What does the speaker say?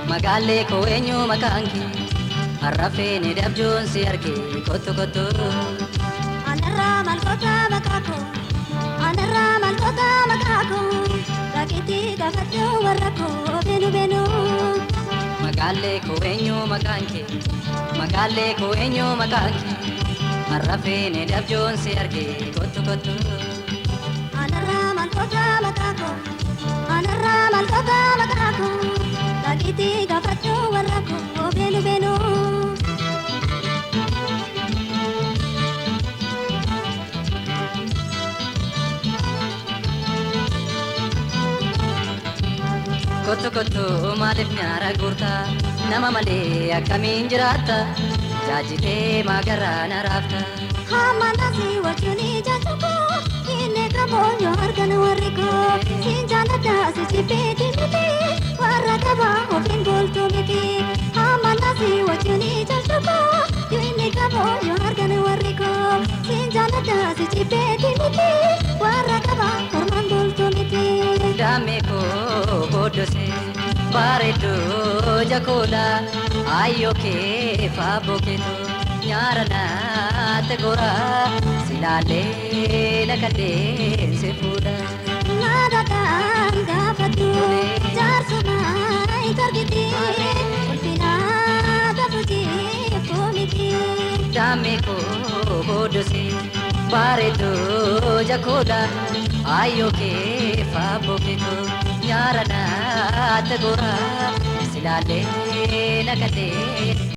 Magaalee koo eenyu maqaan kee harrafeen dabjoon si arge kottu kottu. Anarraa maaltoota makaako anarraa maaltoota makaako rakkiti gaafadhu warra koo beenu beenu. Magaalee koo eenyu maqaan kee magaalee koo eenyu maqaan kee harrafeen dabjoon si arge kottu kottu. Anarraa maaltoota makaako anarraa maaltoota makaako rakkiti gaafadhu warra koo beenu beenu. Kottu kottu maaliif nyaara guurtaa nama malee akkamiin jiraatta jaajitee magaraa na raafta. Hamanasi wajjini jaajako inni kabonyo argan warri koo siin jaalladha si jibbeeti miti warra qabaa ofiin bultu miti. Hamanasi wajjini jaajako inni kabonyo argan warri koo siin jaalladha si jibbeeti miti warra qabaa ormaan bultu miti. Daamee koo booddose bareedduu jakoola ayyoo kee faaboo keetoo nyaara naatti gora silaalee lakkadee si fuudha. Naadhaan gaafadhu jaarsummaa itargiti ulfinaa gafuutii foomiti. Daamee koo booddose bareedduu jakoola ayyoo kee faaboo keetoo nyaara naatti gora silaalee lakkadee.